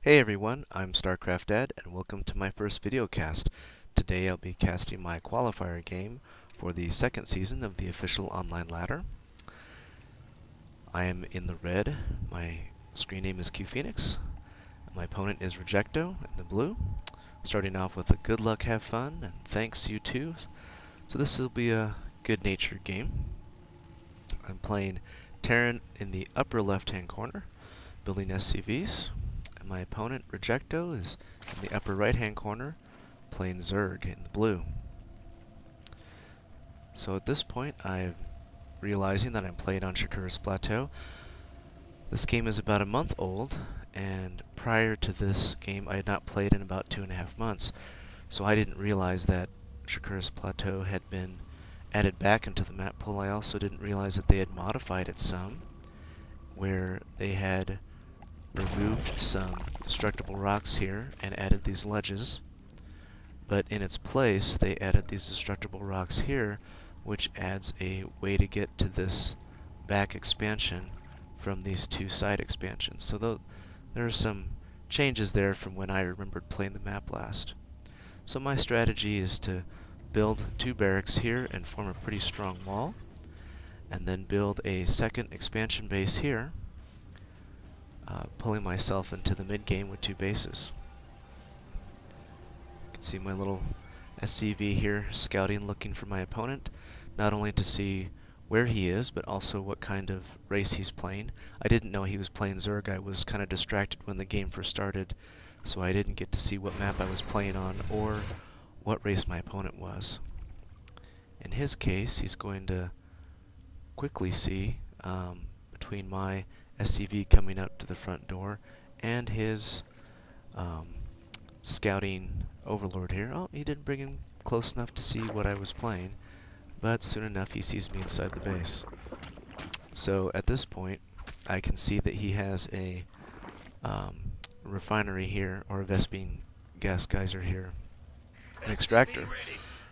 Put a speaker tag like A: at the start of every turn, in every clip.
A: Hey everyone, I'm StarCraft Dad, and welcome to my first video cast. Today I'll be casting my Qualifier game for the second season of the official online ladder. I am in the red, my screen name is CuePhoenix, my opponent is Rejecto in the blue. Starting off with a good luck, have fun, and thanks you too. So this will be a good-natured game. I'm playing Terran in the upper left-hand corner, building SCVs. My opponent, Rejecto, is in the upper right-hand corner, playing Zerg in the blue. So at this point, I'm realizing that I'm playing on Shakur's Plateau. This game is about a month old, and prior to this game, I had not played in about 2.5 months. So I didn't realize that Shakur's Plateau had been added back into the map pool. I also didn't realize that they had modified it some, where they had removed some destructible rocks here and added these ledges, but in its place they added these destructible rocks here, which adds a way to get to this back expansion from these two side expansions. So there are some changes there from when I remembered playing the map last. So my strategy is to build 2 barracks here and form a pretty strong wall, and then build a second expansion base here, pulling myself into the mid-game with 2 bases. You can see my little SCV here scouting, looking for my opponent, not only to see where he is, but also what kind of race he's playing. I didn't know he was playing Zerg. I was kind of distracted when the game first started, so I didn't get to see what map I was playing on or what race my opponent was. In his case, he's going to quickly see between my SCV coming up to the front door and his scouting overlord here. Oh, he didn't bring him close enough to see what I was playing, but soon enough he sees me inside the base. So at this point I can see that he has a refinery here, or a Vespene gas geyser here, an extractor,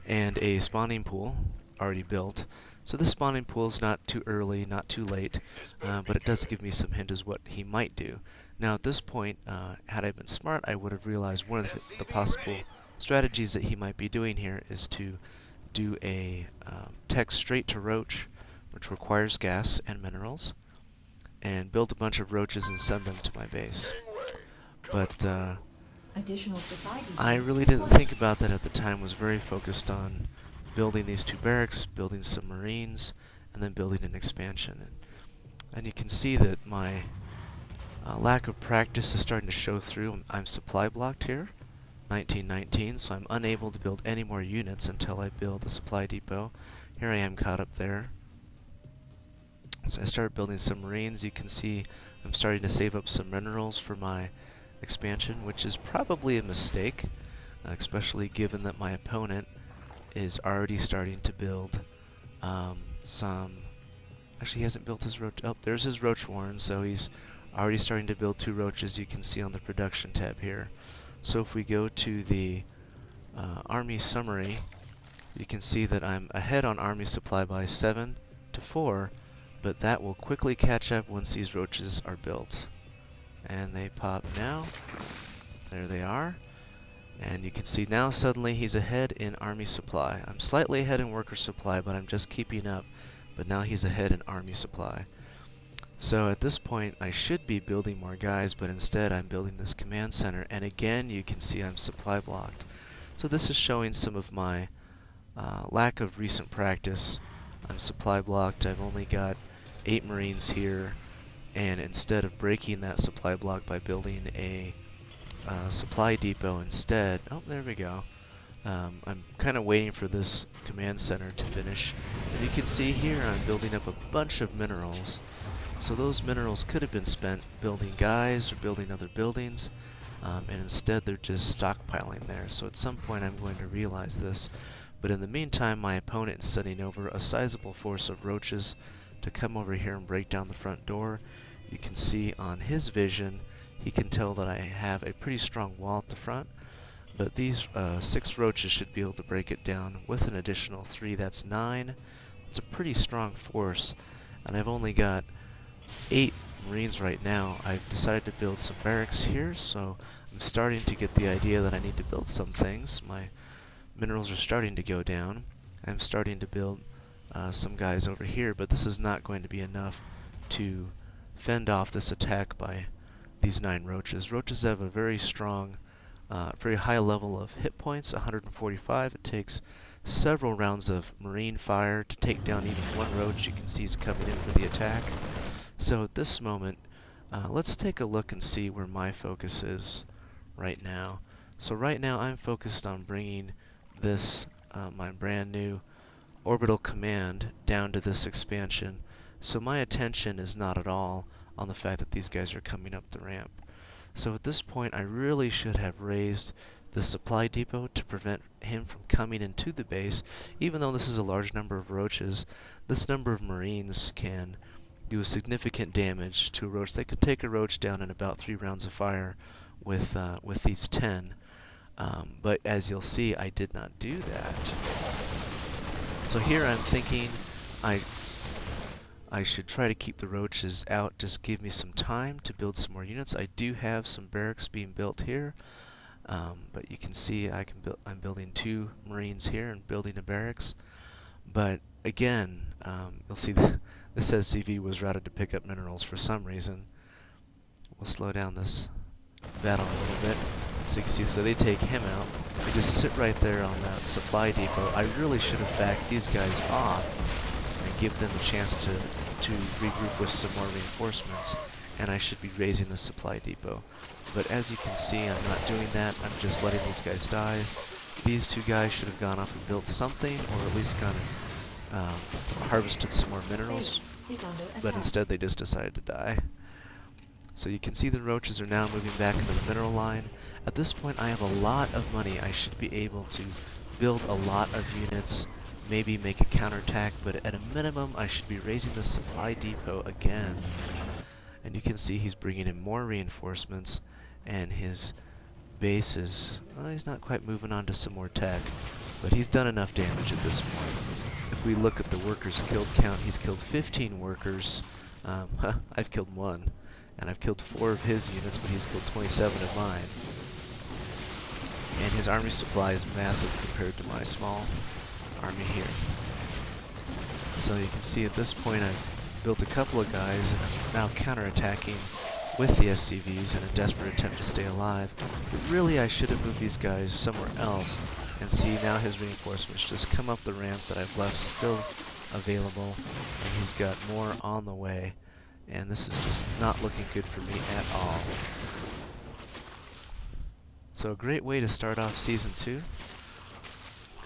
A: and a spawning pool already built. So this spawning pool is not too early, not too late, but it does give me some hint as what he might do. Now at this point, had I been smart, I would have realized one of the possible strategies that he might be doing here is to do a tech straight to roach, which requires gas and minerals, and build a bunch of roaches and send them to my base. But I really didn't think about that at the time, was very focused on building these 2 barracks, building some marines, and then building an expansion. And you can see that my lack of practice is starting to show through. I'm supply blocked here, 1919, so I'm unable to build any more units until I build a supply depot. Here I am caught up there. So I started building some marines. You can see I'm starting to save up some minerals for my expansion, which is probably a mistake, especially given that my opponent is already starting to build some. Actually, he hasn't built his roach. Oh, there's his roach warren, so he's already starting to build 2 roaches. You can see on the production tab here. So if we go to the army summary, you can see that I'm ahead on army supply by 7 to 4, but that will quickly catch up once these roaches are built. And they pop now. There they are. And you can see now suddenly he's ahead in army supply. I'm slightly ahead in worker supply, but I'm just keeping up. But now he's ahead in army supply. So at this point I should be building more guys, but instead I'm building this command center. And again you can see I'm supply blocked. So this is showing some of my lack of recent practice. I'm supply blocked. I've only got 8 marines here. And instead of breaking that supply block by building a supply depot instead. Oh, there we go. I'm kind of waiting for this command center to finish. And you can see here I'm building up a bunch of minerals. So those minerals could have been spent building guys or building other buildings, and instead they're just stockpiling there. So at some point I'm going to realize this. But in the meantime, my opponent is sending over a sizable force of roaches to come over here and break down the front door. You can see on his vision he can tell that I have a pretty strong wall at the front, but these 6 roaches should be able to break it down with an additional 3. That's 9. It's a pretty strong force, and I've only got 8 Marines right now. I've decided to build some barracks here, so I'm starting to get the idea that I need to build some things. My minerals are starting to go down. I'm starting to build some guys over here, but this is not going to be enough to fend off this attack by these 9 roaches. Roaches have a very strong, very high level of hit points, 145. It takes several rounds of marine fire to take down even one roach. You can see he's coming in for the attack. So at this moment, let's take a look and see where my focus is right now. So right now I'm focused on bringing this, my brand new orbital command, down to this expansion. So my attention is not at all on the fact that these guys are coming up the ramp. So at this point I really should have raised the supply depot to prevent him from coming into the base. Even though this is a large number of roaches, this number of marines can do significant damage to a roach. They could take a roach down in about 3 rounds of fire with these 10. But as you'll see, I did not do that. So here I'm thinking I should try to keep the roaches out, just give me some time to build some more units. I do have some barracks being built here, but you can see I'm building 2 marines here and building a barracks. But again, you'll see this says CV was routed to pick up minerals for some reason. We'll slow down this battle a little bit. So you can see, so they take him out. They just sit right there on that supply depot. I really should have backed these guys off and give them a chance to regroup with some more reinforcements, and I should be raising the supply depot. But as you can see, I'm not doing that. I'm just letting these guys die. These 2 guys should have gone off and built something, or at least gone and harvested some more minerals, but instead they just decided to die. So you can see the roaches are now moving back into the mineral line. At this point I have a lot of money. I should be able to build a lot of units, maybe make a counterattack, but at a minimum I should be raising the supply depot again. And you can see he's bringing in more reinforcements, and his base is, well, he's not quite moving on to some more tech, but he's done enough damage at this point. If we look at the workers killed count, he's killed 15 workers. I've killed 1. And I've killed 4 of his units, but he's killed 27 of mine. And his army supply is massive compared to my small army here. So you can see at this point I've built a couple of guys, and I'm now counterattacking with the SCVs in a desperate attempt to stay alive. But really I should have moved these guys somewhere else, and see now his reinforcements just come up the ramp that I've left still available, and he's got more on the way. And this is just not looking good for me at all. So a great way to start off Season 2.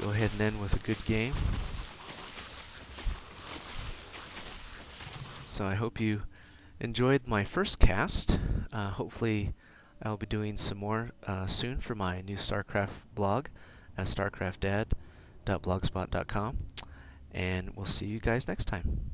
A: Go ahead and end with a good game. So I hope you enjoyed my first cast. Hopefully I'll be doing some more soon for my new StarCraft blog at starcraftdad.blogspot.com. And we'll see you guys next time.